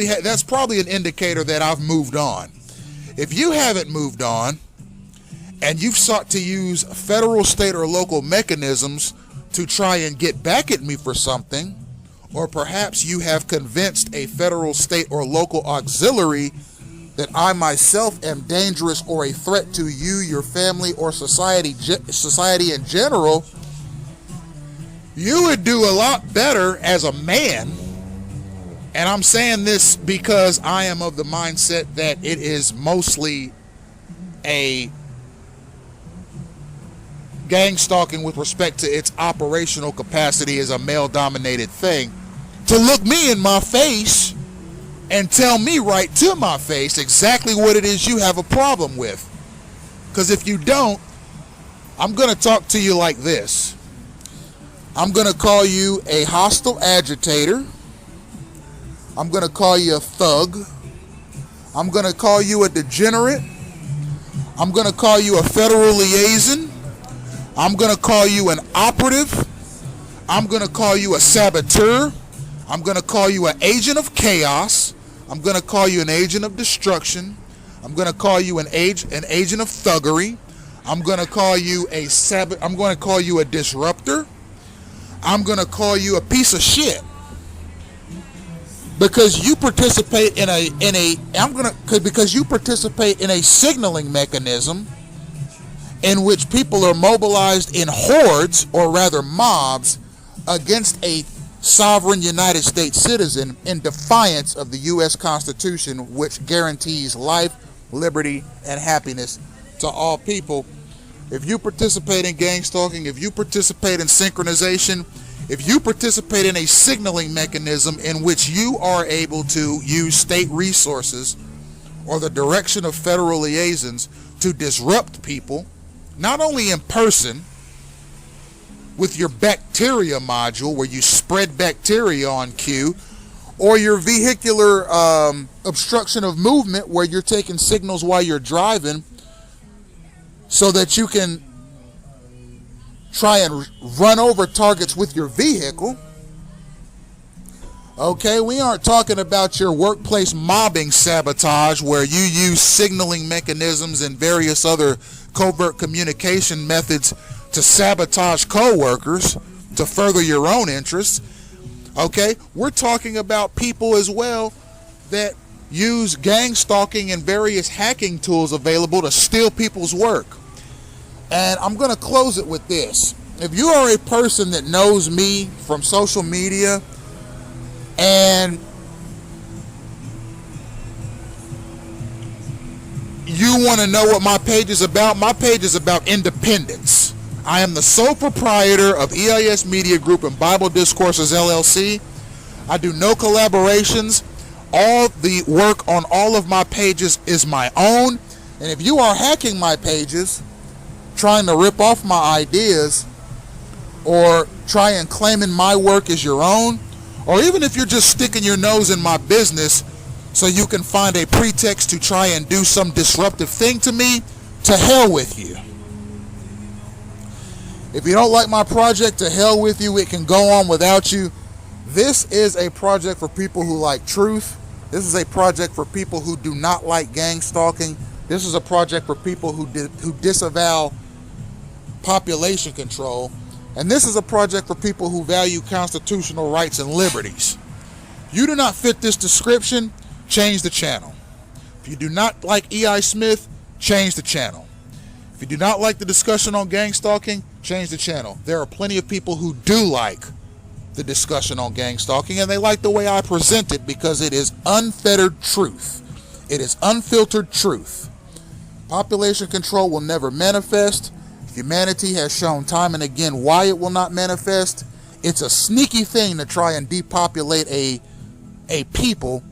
that's probably an indicator that I've moved on. If you haven't moved on and you've sought to use federal, state, or local mechanisms to try and get back at me for something, or perhaps you have convinced a federal, state, or local auxiliary that I myself am dangerous or a threat to you, your family, or society in general, you would do a lot better as a man. And I'm saying this because I am of the mindset that it is mostly a gang stalking with respect to its operational capacity as a male-dominated thing, to look me in my face and tell me right to my face exactly what it is you have a problem with. Because if you don't, I'm going to talk to you like this. I'm going to call you a hostile agitator. I'm going to call you a thug. I'm going to call you a degenerate. I'm going to call you a federal liaison. I'm going to call you an operative. I'm going to call you a saboteur. I'm going to call you an agent of chaos. I'm going to call you an agent of destruction. I'm going to call you an agent of thuggery. I'm going to call you a disruptor. I'm going to call you a piece of shit. Because you participate in a signaling mechanism in which people are mobilized in hordes, or rather mobs, against a sovereign United States citizen in defiance of the U.S. Constitution, which guarantees life, liberty, and happiness to all people. If you participate in gang stalking, if you participate in synchronization, if you participate in a signaling mechanism in which you are able to use state resources or the direction of federal liaisons to disrupt people, not only in person with your bacteria module where you spread bacteria on cue, or your vehicular obstruction of movement where you're taking signals while you're driving so that you can try and run over targets with your vehicle. Okay, we aren't talking about your workplace mobbing sabotage where you use signaling mechanisms and various other covert communication methods to sabotage co-workers to further your own interests. Okay, we're talking about people as well that use gang stalking and various hacking tools available to steal people's work. And I'm going to close it with this. If you are a person that knows me from social media and you want to know what my page is about independence. I am the sole proprietor of EIS Media Group and Bible Discourses LLC. I do no collaborations. All the work on all of my pages is my own. And if you are hacking my pages, trying to rip off my ideas, or try and claiming my work as your own, or even if you're just sticking your nose in my business so you can find a pretext to try and do some disruptive thing to me, to hell with you. If you don't like my project, to hell with you. It can go on without you. This is a project for people who like truth. This is a project for people who do not like gang stalking. This is a project for people who disavow population control. And this is a project for people who value constitutional rights and liberties. If you do not fit this description, change the channel. If you do not like E.I. Smith, change the channel. If you do not like the discussion on gang stalking, change the channel. There are plenty of people who do like the discussion on gang stalking, and they like the way I present it because it is unfettered truth. It is unfiltered truth. Population control will never manifest. Humanity has shown time and again why it will not manifest. It's a sneaky thing to try and depopulate a people